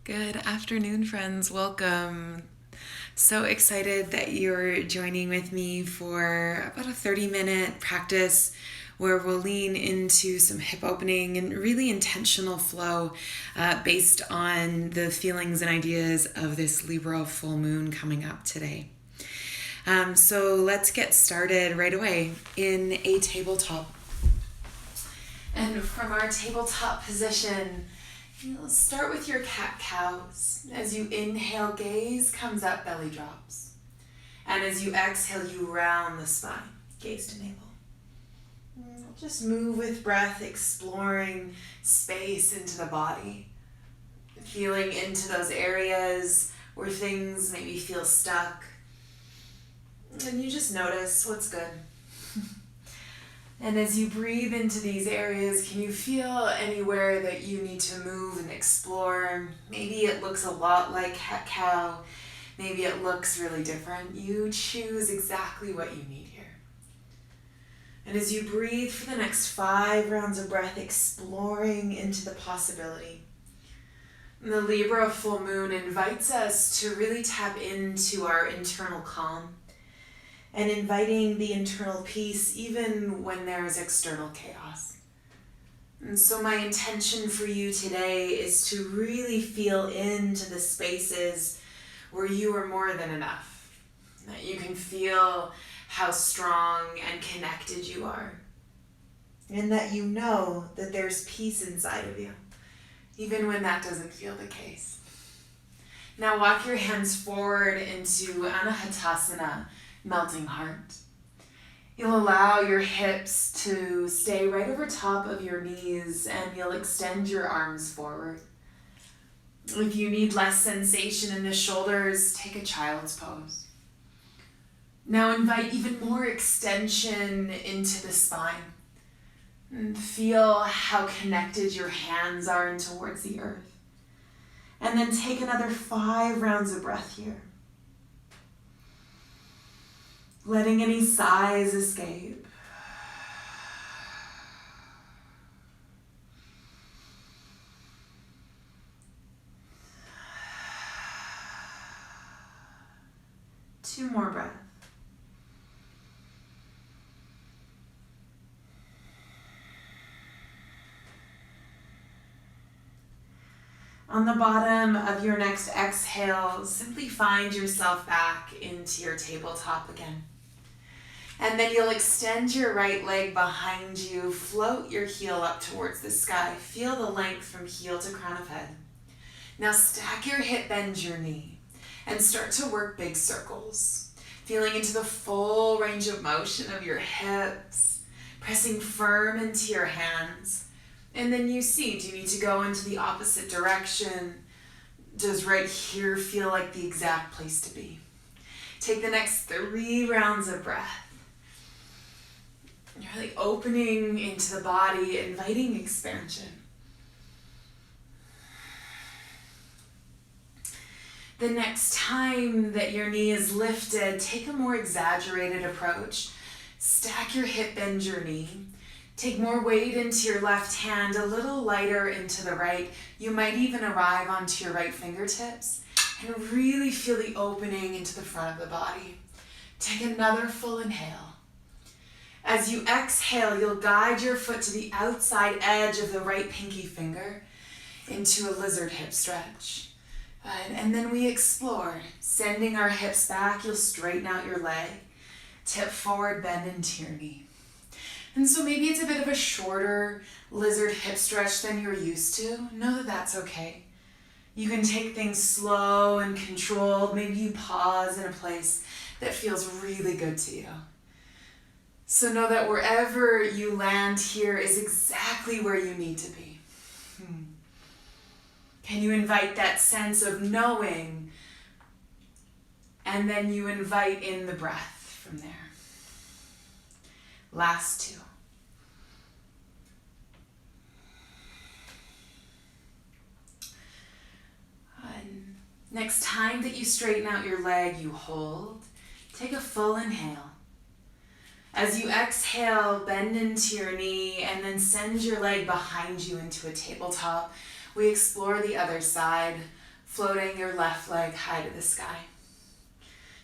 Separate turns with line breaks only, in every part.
Good afternoon, friends. Welcome. So excited that you're joining with me for about a 30-minute practice where we'll lean into some hip opening and really intentional flow based on the feelings and ideas of this Libra full moon coming up today. So let's get started right away in a tabletop. And from our tabletop position, you'll start with your cat-cows. As you inhale, gaze comes up, belly drops. And as you exhale, you round the spine, gaze to navel. Just move with breath, exploring space into the body. Feeling into those areas where things maybe feel stuck. And you just notice what's good. And as you breathe into these areas, can you feel anywhere that you need to move and explore? Maybe it looks a lot like cat-cow. Maybe it looks really different. You choose exactly what you need here. And as you breathe for the next 5 rounds of breath, exploring into the possibility. The Libra full moon invites us to really tap into our internal calm and inviting the internal peace even when there is external chaos. And so my intention for you today is to really feel into the spaces where you are more than enough. That you can feel how strong and connected you are. And that you know that there's peace inside of you, even when that doesn't feel the case. Now walk your hands forward into Anahatasana, melting heart. You'll allow your hips to stay right over top of your knees and you'll extend your arms forward. If you need less sensation in the shoulders, take a child's pose. Now invite even more extension into the spine. And feel how connected your hands are in towards the earth. And then take another 5 rounds of breath here. Letting any sighs escape. Two more breaths. On the bottom of your next exhale, simply find yourself back into your tabletop again. And then you'll extend your right leg behind you, float your heel up towards the sky. Feel the length from heel to crown of head. Now stack your hip, bend your knee, and start to work big circles. Feeling into the full range of motion of your hips, pressing firm into your hands. And then you see, do you need to go into the opposite direction? Does right here feel like the exact place to be? Take the next 3 rounds of breath. You're really opening into the body, inviting expansion. The next time that your knee is lifted, take a more exaggerated approach. Stack your hip, bend your knee. Take more weight into your left hand, a little lighter into the right. You might even arrive onto your right fingertips and really feel the opening into the front of the body. Take another full inhale. As you exhale, you'll guide your foot to the outside edge of the right pinky finger into a lizard hip stretch. And then we explore, sending our hips back. You'll straighten out your leg, tip forward, bend into your knee. And so maybe it's a bit of a shorter lizard hip stretch than you're used to. Know that that's okay. You can take things slow and controlled. Maybe you pause in a place that feels really good to you. So know that wherever you land here is exactly where you need to be. Can you invite that sense of knowing, and then you invite in the breath from there. Last 2. Next time that you straighten out your leg, you hold. Take a full inhale. As you exhale, bend into your knee and then send your leg behind you into a tabletop. We explore the other side. floating your left leg high to the sky.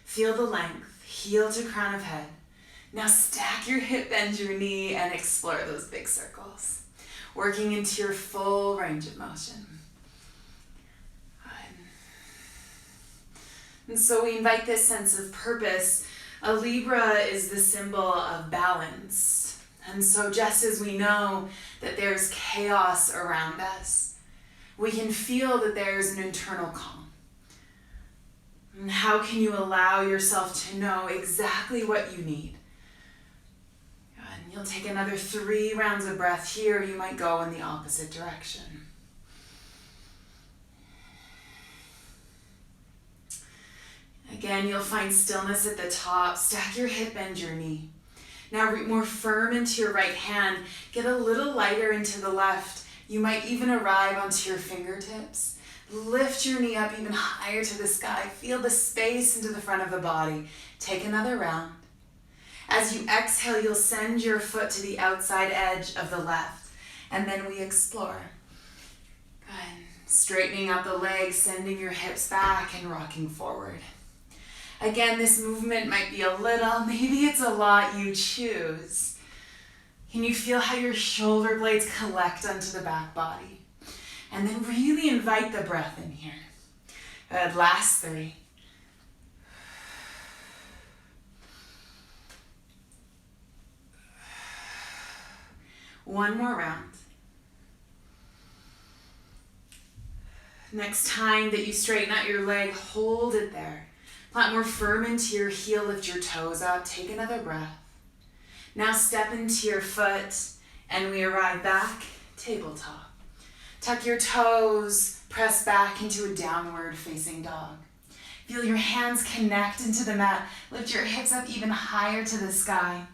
Feel the length, heel to crown of head. Now stack your hip, bend your knee, and explore those big circles, working into your full range of motion. Good. And so we invite this sense of purpose. A Libra is the symbol of balance. And so just as we know that there's chaos around us, we can feel that there's an internal calm. And how can you allow yourself to know exactly what you need? And you'll take another 3 rounds of breath here. You might go in the opposite direction. Again, you'll find stillness at the top. Stack your hip, bend your knee. Now more firm into your right hand. Get a little lighter into the left. You might even arrive onto your fingertips. Lift your knee up even higher to the sky. Feel the space into the front of the body. Take another round. As you exhale, you'll send your foot to the outside edge of the left. And then we explore. Good. Straightening out the legs, sending your hips back and rocking forward. Again, this movement might be a little, maybe it's a lot, you choose. Can you feel how your shoulder blades collect onto the back body? And then really invite the breath in here. Good, last 3. One more round. Next time that you straighten out your leg, hold it there. Plant more firm into your heel, lift your toes up, take another breath. Now step into your foot and we arrive back, tabletop. Tuck your toes, press back into a downward facing dog. Feel your hands connect into the mat, lift your hips up even higher to the sky.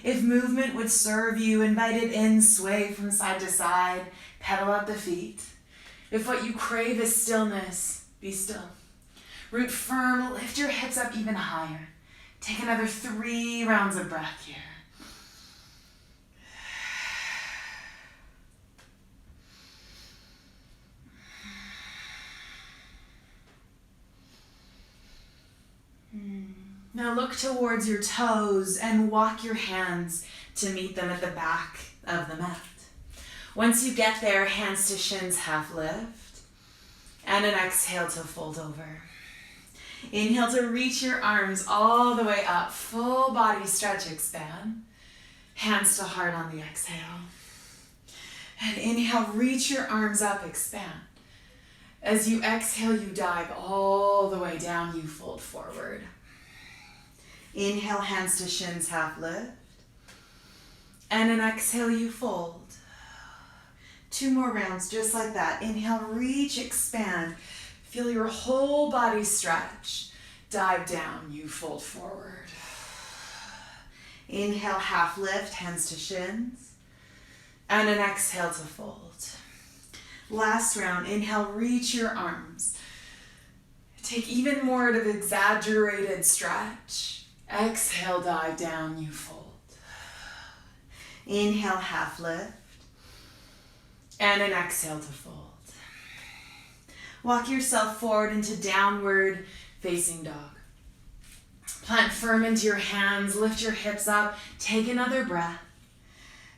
If movement would serve you, invite it in, sway from side to side, pedal out the feet. If what you crave is stillness, be still. Root firm, lift your hips up even higher. Take another 3 rounds of breath here. Now look towards your toes and walk your hands to meet them at the back of the mat. Once you get there, hands to shins, half lift, and an exhale to fold over. Inhale to reach your arms all the way up, full body stretch, expand. Hands to heart on the exhale. And inhale, reach your arms up, expand. As you exhale, you dive all the way down, you fold forward. Inhale, hands to shins, half lift. And an exhale, you fold. 2 more rounds, just like that. Inhale, reach, expand. Feel your whole body stretch. Dive down, you fold forward. Inhale, half lift, hands to shins. And an exhale to fold. Last round, inhale, reach your arms. Take even more of an exaggerated stretch. Exhale, dive down, you fold. Inhale, half lift. And an exhale to fold. Walk yourself forward into downward facing dog. Plant firm into your hands, lift your hips up, take another breath.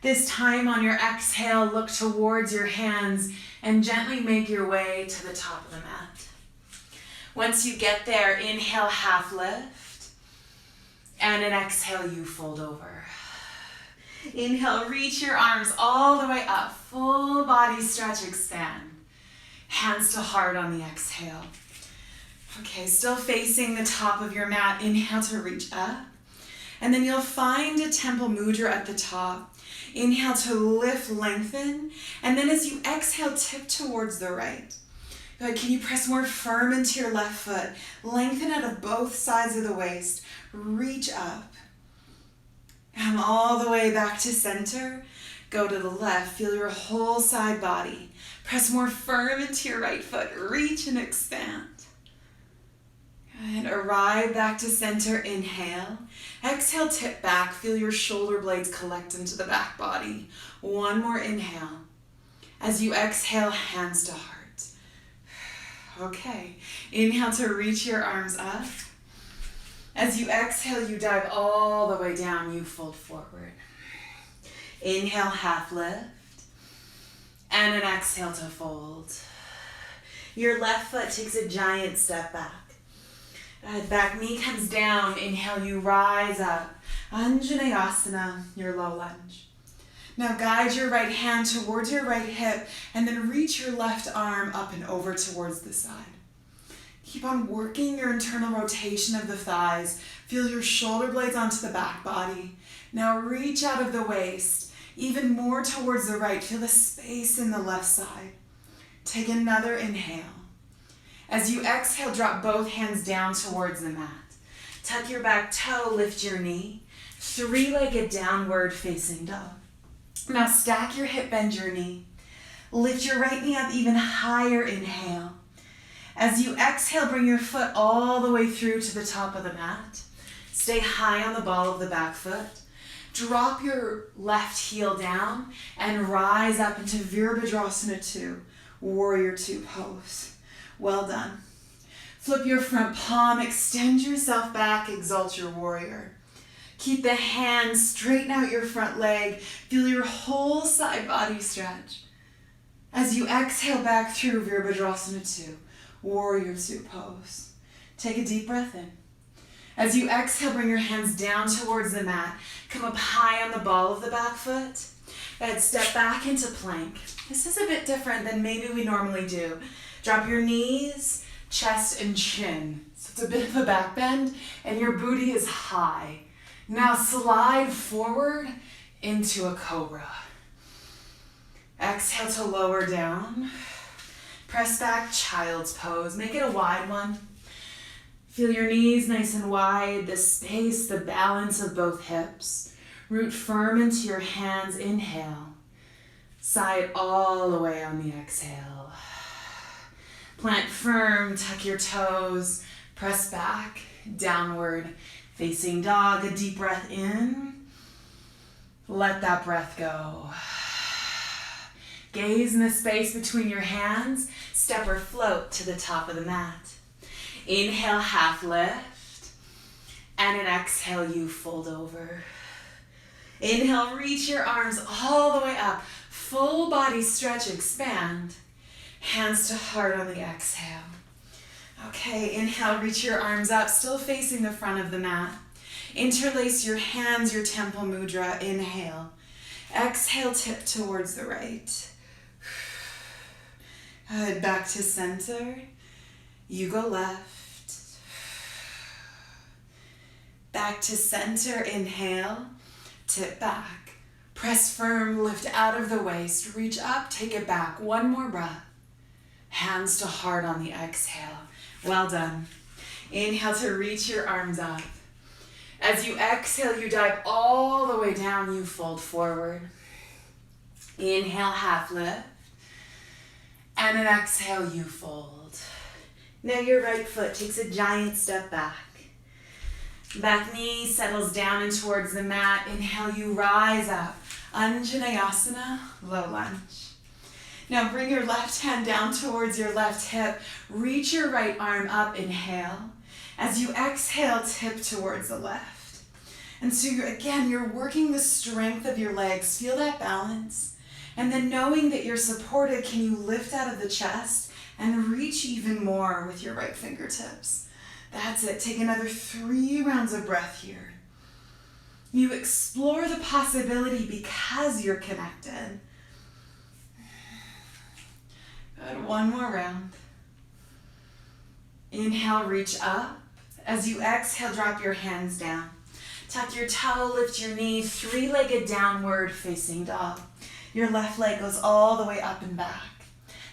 This time on your exhale, look towards your hands and gently make your way to the top of the mat. Once you get there, inhale, half lift, and an exhale, you fold over. Inhale, reach your arms all the way up, full body stretch, expand. Hands to heart on the exhale. Okay, still facing the top of your mat. Inhale to reach up. And then you'll find a temple mudra at the top. Inhale to lift, lengthen. And then as you exhale, tip towards the right. Good. Can you press more firm into your left foot? Lengthen out of both sides of the waist. Reach up. Come all the way back to center. Go to the left. Feel your whole side body. Press more firm into your right foot. Reach and expand. Good. Arrive back to center. Inhale. Exhale, tip back. Feel your shoulder blades collect into the back body. One more inhale. As you exhale, hands to heart. Okay. Inhale to reach your arms up. As you exhale, you dive all the way down, you fold forward. Inhale, half lift. And an exhale to fold. Your left foot takes a giant step back. Back knee comes down. Inhale, you rise up. Anjaneyasana, your low lunge. Now guide your right hand towards your right hip and then reach your left arm up and over towards the side. Keep on working your internal rotation of the thighs. Feel your shoulder blades onto the back body. Now reach out of the waist, even more towards the right. Feel the space in the left side. Take another inhale. As you exhale, drop both hands down towards the mat. Tuck your back toe, lift your knee. Three-legged downward facing dog. Now stack your hip, bend your knee. Lift your right knee up even higher, inhale. As you exhale, bring your foot all the way through to the top of the mat. Stay high on the ball of the back foot. Drop your left heel down and rise up into Virabhadrasana 2, Warrior 2 pose. Well done. Flip your front palm, extend yourself back, exalt your warrior. Keep the hands, straighten out your front leg, feel your whole side body stretch. As you exhale back through Virabhadrasana 2, Warrior 2 pose. Take a deep breath in. As you exhale, bring your hands down towards the mat. Come up high on the ball of the back foot. And step back into plank. This is a bit different than maybe we normally do. Drop your knees, chest, and chin. So it's a bit of a back bend, and your booty is high. Now slide forward into a cobra. Exhale to lower down. Press back, child's pose. Make it a wide one. Feel your knees nice and wide, the space, the balance of both hips. Root firm into your hands, inhale. Side all the way on the exhale. Plant firm, tuck your toes, press back, downward facing dog. A deep breath in. Let that breath go. Gaze in the space between your hands. Step or float to the top of the mat. Inhale, half lift. And an exhale, you fold over. Inhale, reach your arms all the way up. Full body stretch, expand. Hands to heart on the exhale. Okay, inhale, reach your arms up, still facing the front of the mat. Interlace your hands, your temple mudra. Inhale. Exhale, tip towards the right. Good, back to center. You go left. Back to center, inhale. Tip back. Press firm, lift out of the waist. Reach up, take it back. One more breath. Hands to heart on the exhale. Well done. Inhale to reach your arms up. As you exhale, you dive all the way down, you fold forward. Inhale, half lift. And an exhale, you fold. Now your right foot takes a giant step back. Back knee settles down and towards the mat. Inhale, you rise up. Anjaneyasana, low lunge. Now bring your left hand down towards your left hip. Reach your right arm up, inhale. As you exhale, tip towards the left. And so you're working the strength of your legs. Feel that balance. And then knowing that you're supported, can you lift out of the chest and reach even more with your right fingertips? That's it. Take another 3 rounds of breath here. You explore the possibility because you're connected. Good. One more round. Inhale, reach up. As you exhale, drop your hands down. Tuck your toe, lift your knee, 3-legged downward facing dog. Your left leg goes all the way up and back.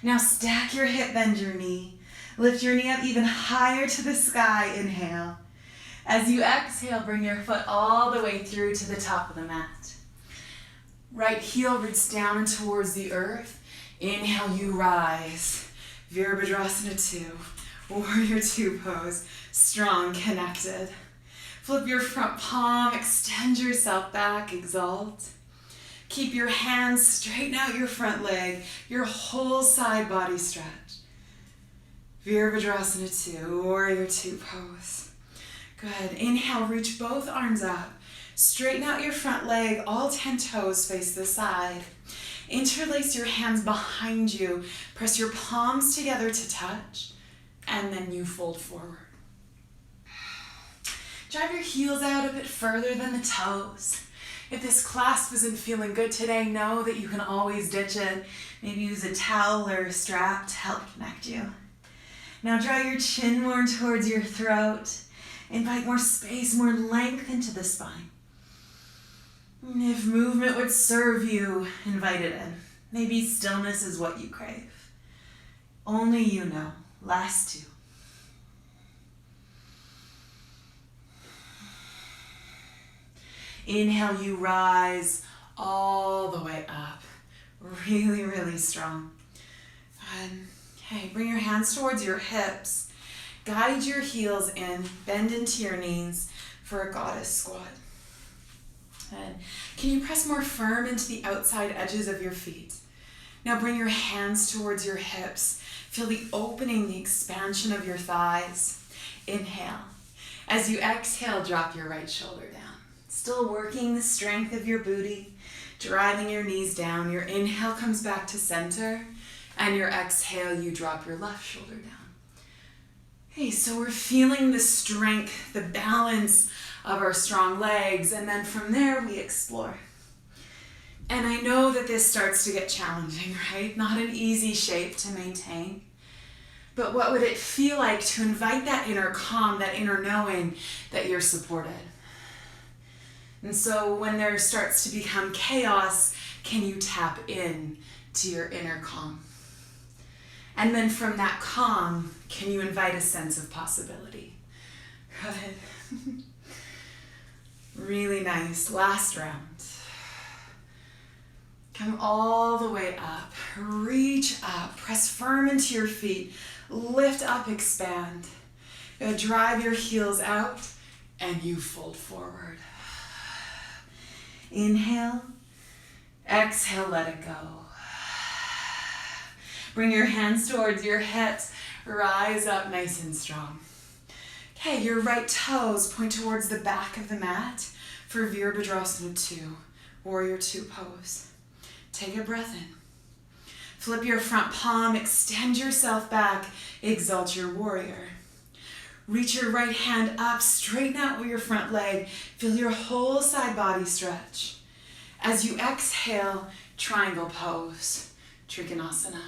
Now stack your hip, bend your knee. Lift your knee up even higher to the sky, inhale. As you exhale, bring your foot all the way through to the top of the mat. Right heel roots down and towards the earth. Inhale, you rise. Virabhadrasana 2, Warrior 2 pose. Strong, connected. Flip your front palm, extend yourself back, exalt. Keep your hands, straighten out your front leg, your whole side body stretch. Virabhadrasana 2, Warrior 2 pose. Good. Inhale, reach both arms up. Straighten out your front leg, all 10 toes face the side. Interlace your hands behind you. Press your palms together to touch, and then you fold forward. Drive your heels out a bit further than the toes. If this clasp isn't feeling good today, know that you can always ditch it. Maybe use a towel or a strap to help connect you. Now draw your chin more towards your throat. Invite more space, more length into the spine. If movement would serve you, invite it in. Maybe stillness is what you crave. Only you know. Last 2. Inhale, you rise all the way up. Really, really strong. Okay, bring your hands towards your hips. Guide your heels in. Bend into your knees for a goddess squat. And can you press more firm into the outside edges of your feet? Now bring your hands towards your hips. Feel the opening, the expansion of your thighs. Inhale. As you exhale, drop your right shoulder down. Still working the strength of your booty, driving your knees down. Your inhale comes back to center, and your exhale, you drop your left shoulder down. Okay, so we're feeling the strength, the balance of our strong legs, and then from there we explore. And I know that this starts to get challenging, right? Not an easy shape to maintain. But what would it feel like to invite that inner calm, that inner knowing that you're supported? And so when there starts to become chaos, can you tap in to your inner calm? And then from that calm, can you invite a sense of possibility? Good. Really nice. Last round. Come all the way up. Reach up. Press firm into your feet. Lift up, expand. Drive your heels out, and you fold forward. Inhale. Exhale, let it go. Bring your hands towards your hips. Rise up nice and strong. Okay, your right toes point towards the back of the mat for Virabhadrasana 2, Warrior 2 pose. Take a breath in. Flip your front palm, extend yourself back, exalt your warrior. Reach your right hand up, straighten out your front leg, feel your whole side body stretch. As you exhale, triangle pose, Trikonasana.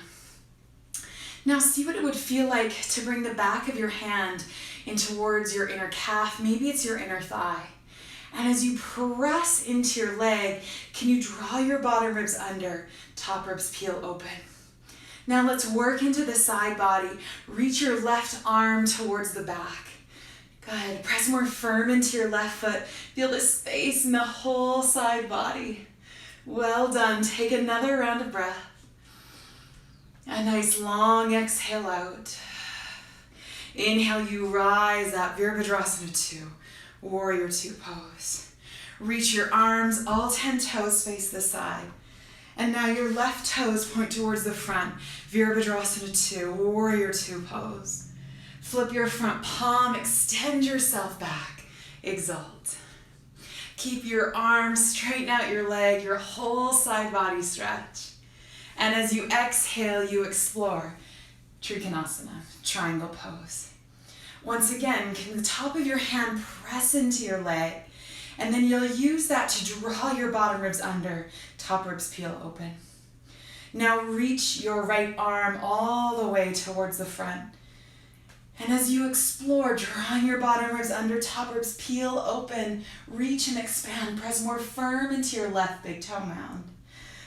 Now see what it would feel like to bring the back of your hand in towards your inner calf, maybe it's your inner thigh. And as you press into your leg, can you draw your bottom ribs under, top ribs peel open. Now let's work into the side body. Reach your left arm towards the back. Good. Press more firm into your left foot. Feel the space in the whole side body. Well done. Take another round of breath. A nice long exhale out. Inhale, you rise up, Virabhadrasana 2, Warrior 2 pose. Reach your arms, all 10 toes face the side. And now your left toes point towards the front, Virabhadrasana 2, Warrior 2 pose. Flip your front palm, extend yourself back, exalt. Keep your arms, straighten out your leg, your whole side body stretch. And as you exhale, you explore Trikonasana, triangle pose. Once again, can the top of your hand press into your leg, and then you'll use that to draw your bottom ribs under, top ribs peel open. Now reach your right arm all the way towards the front. And as you explore, drawing your bottom ribs under, top ribs peel open, reach and expand, press more firm into your left big toe mound.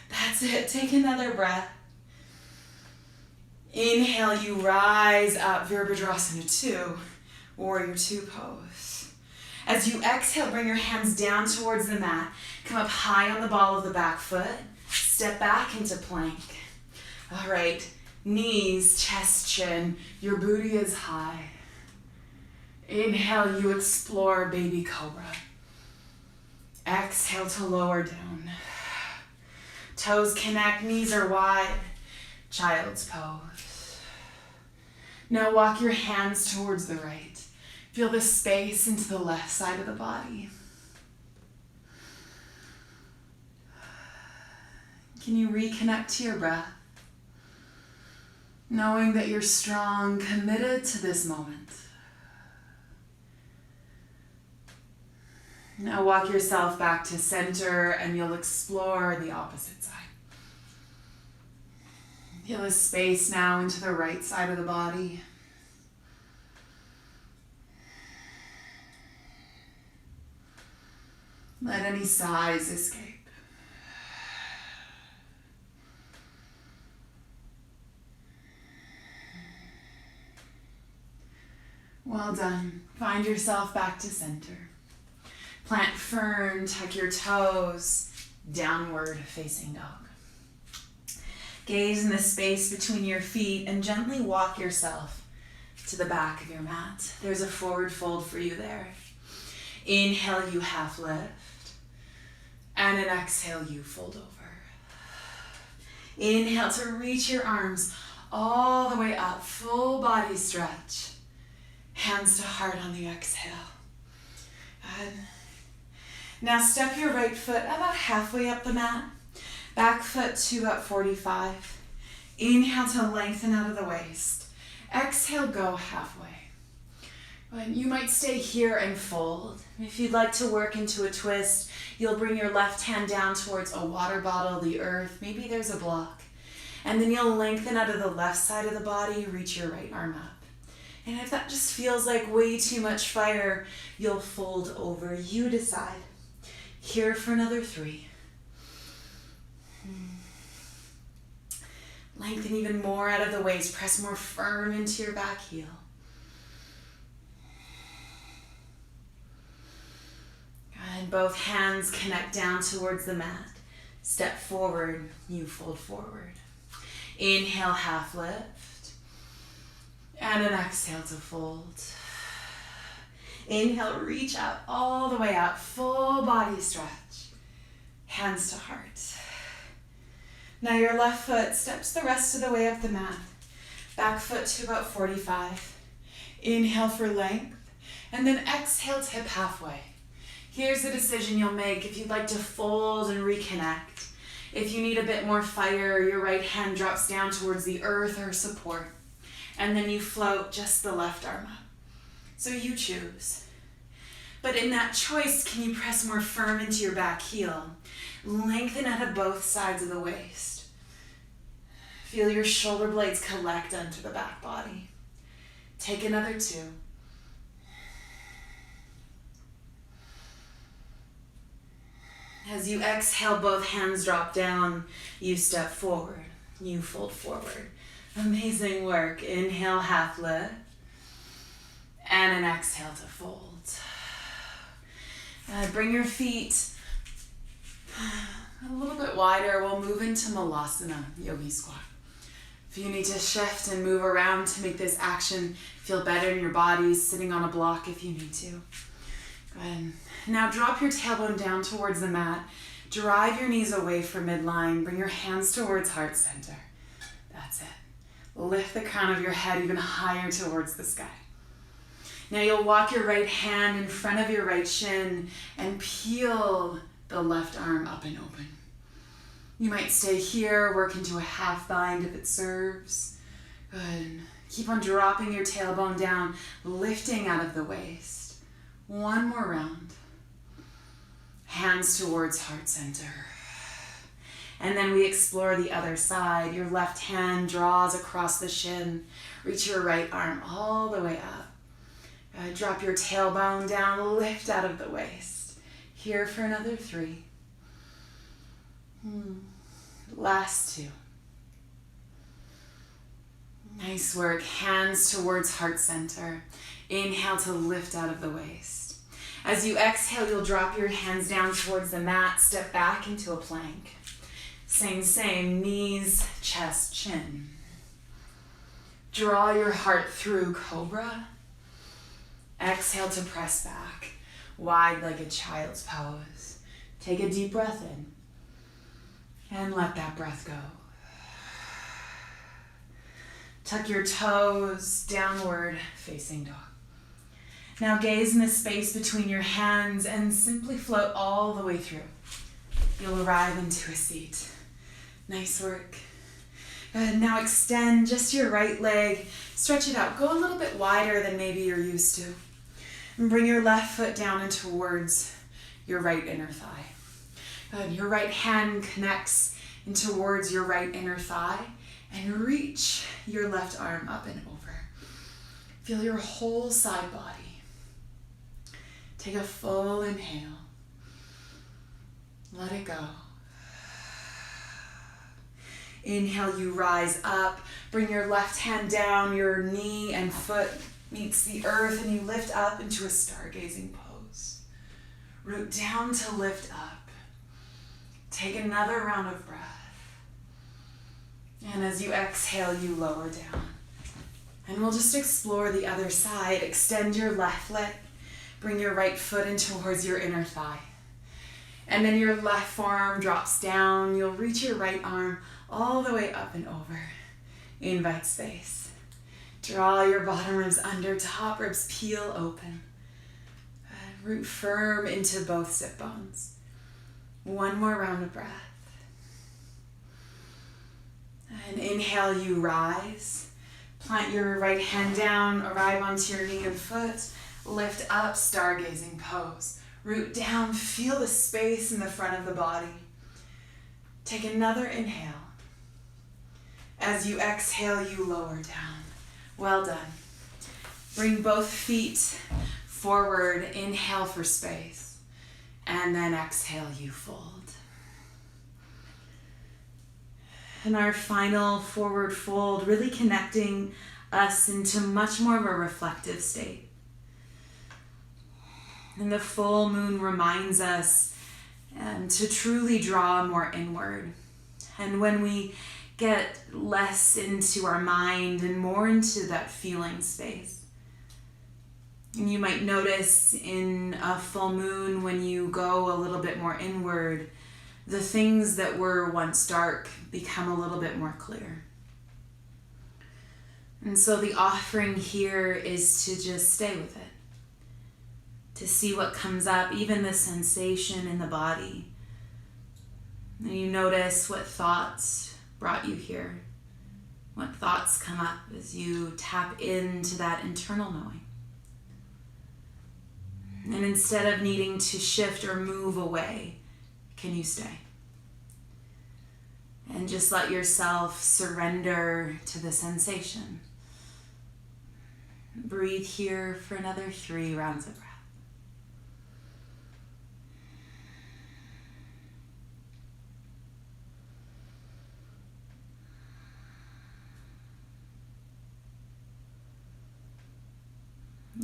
That's it, take another breath. Inhale, you rise up, Virabhadrasana 2, Warrior 2 pose. As you exhale, bring your hands down towards the mat. Come up high on the ball of the back foot. Step back into plank. All right, knees, chest, chin. Your booty is high. Inhale, you explore baby cobra. Exhale to lower down. Toes connect, knees are wide. Child's pose. Now walk your hands towards the right. Feel the space into the left side of the body. Can you reconnect to your breath? Knowing that you're strong, committed to this moment. Now walk yourself back to center and you'll explore the opposite side. Feel a space now into the right side of the body. Let any sighs escape. Well done. Find yourself back to center. Plant firm, tuck your toes, downward facing dog. Gaze in the space between your feet and gently walk yourself to the back of your mat. There's a forward fold for you there. Inhale, you half lift. And an exhale, you fold over. Inhale to reach your arms all the way up, full body stretch. Hands to heart on the exhale. Good. Now step your right foot about halfway up the mat. Back foot to about 45. Inhale to lengthen out of the waist. Exhale, go halfway. But you might stay here and fold. If you'd like to work into a twist, you'll bring your left hand down towards a water bottle, the earth. Maybe there's a block. And then you'll lengthen out of the left side of the body, reach your right arm up. And if that just feels like way too much fire, you'll fold over. You decide. Here for another 3. Lengthen even more out of the waist. Press more firm into your back heel. And both hands connect down towards the mat. Step forward, you fold forward. Inhale, half lift. And an exhale to fold. Inhale, reach out all the way out, full body stretch. Hands to heart. Now your left foot steps the rest of the way up the mat. Back foot to about 45. Inhale for length, and then exhale to hip halfway. Here's the decision you'll make if you'd like to fold and reconnect. If you need a bit more fire, your right hand drops down towards the earth or support, and then you float just the left arm up. So you choose. But in that choice, can you press more firm into your back heel? Lengthen out of both sides of the waist. Feel your shoulder blades collect onto the back body. Take another 2. As you exhale, both hands drop down. You step forward. You fold forward. Amazing work. Inhale, half lift. And an exhale to fold. Bring your feet a little bit wider. We'll move into Malasana, Yogi Squat. If you need to shift and move around to make this action feel better in your body, sitting on a block if you need to. Good. Now drop your tailbone down towards the mat. Drive your knees away from midline. Bring your hands towards heart center. That's it. Lift the crown of your head even higher towards the sky. Now you'll walk your right hand in front of your right shin and peel the left arm up and open. You might stay here, work into a half bind if it serves. Good. Keep on dropping your tailbone down, lifting out of the waist. One more round. Hands towards heart center. And then we explore the other side. Your left hand draws across the shin. Reach your right arm all the way up. Drop your tailbone down, lift out of the waist. Here for another 3. Last 2. Nice work. Hands towards heart center. Inhale to lift out of the waist. As you exhale, you'll drop your hands down towards the mat. Step back into a plank. Same. Knees, chest, chin. Draw your heart through cobra. Exhale to press back. Wide-legged child's pose. Take a deep breath in. And let that breath go. Tuck your toes, downward facing dog. Now gaze in the space between your hands and simply float all the way through. You'll arrive into a seat. Nice work. Good. Now extend just your right leg. Stretch it out. Go a little bit wider than maybe you're used to. And bring your left foot down and towards your right inner thigh. Good. Your right hand connects in towards your right inner thigh and reach your left arm up and over. Feel your whole side body. Take a full inhale. Let it go. Inhale, you rise up. Bring your left hand down. Your knee and foot meets the earth and you lift up into a stargazing pose. Root down to lift up. Take another round of breath. And as you exhale, you lower down. And we'll just explore the other side. Extend your left leg. Bring your right foot in towards your inner thigh. And then your left forearm drops down. You'll reach your right arm all the way up and over. Invite space. Draw your bottom ribs under, top ribs peel open. Root firm into both sit bones. One more round of breath. And inhale, you rise. Plant your right hand down, arrive onto your knee and foot. Lift up, stargazing pose. Root down, feel the space in the front of the body. Take another inhale. As you exhale, you lower down. Well done. Bring both feet forward. Inhale for space. And then exhale, you fold. And our final forward fold, really connecting us into much more of a reflective state. And the full moon reminds us to truly draw more inward. And when we get less into our mind and more into that feeling space. And you might notice in a full moon when you go a little bit more inward, the things that were once dark become a little bit more clear. And so the offering here is to just stay with it. To see what comes up, even the sensation in the body. And you notice what thoughts brought you here. What thoughts come up as you tap into that internal knowing. And instead of needing to shift or move away, can you stay? And just let yourself surrender to the sensation. Breathe here for another 3 rounds of breath.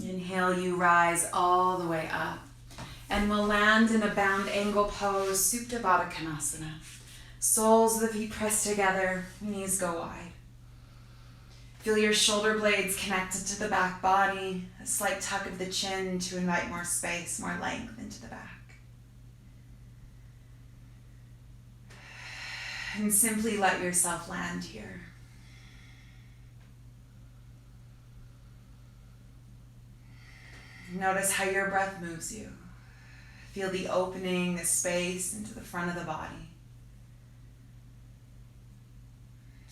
Inhale, you rise all the way up. And we'll land in a bound angle pose, Supta Baddha Konasana. Soles of the feet pressed together, knees go wide. Feel your shoulder blades connected to the back body, a slight tuck of the chin to invite more space, more length into the back. And simply let yourself land here. Notice how your breath moves you. Feel the opening, the space into the front of the body.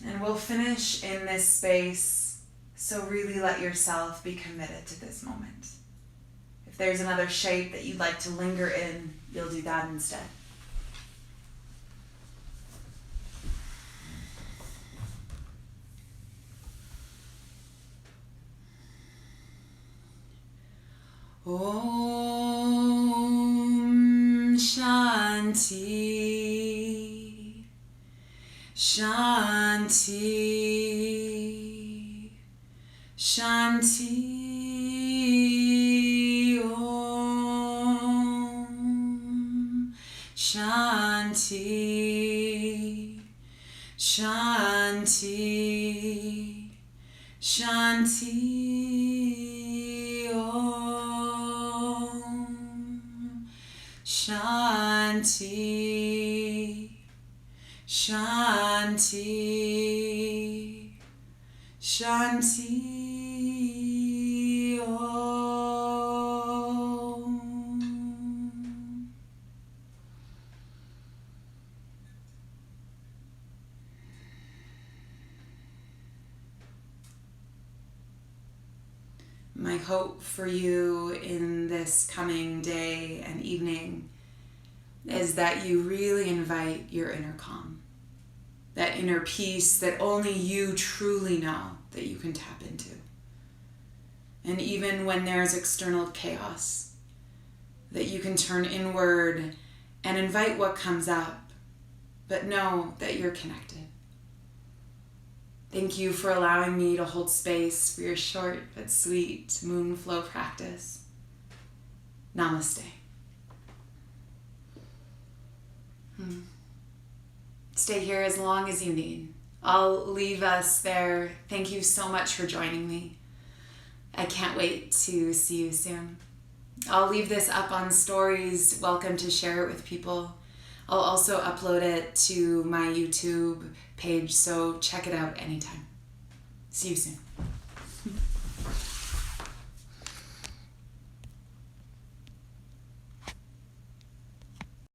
And we'll finish in this space, so really let yourself be committed to this moment. If there's another shape that you'd like to linger in, you'll do that instead. Om Shanti, Shanti, Shanti, Om Shanti, Shanti, Shanti, Om Shanti, Shanti, Shanti Om. My hope for you in this coming day and evening is that you really invite your inner calm, that inner peace that only you truly know that you can tap into. And even when there's external chaos, that you can turn inward and invite what comes up, but know that you're connected. Thank you for allowing me to hold space for your short but sweet moon flow practice. Namaste. Stay here as long as you need. I'll leave us there. Thank you so much for joining me. I can't wait to see you soon. I'll leave this up on stories. Welcome to share it with people. I'll also upload it to my YouTube page, so check it out anytime. See you soon.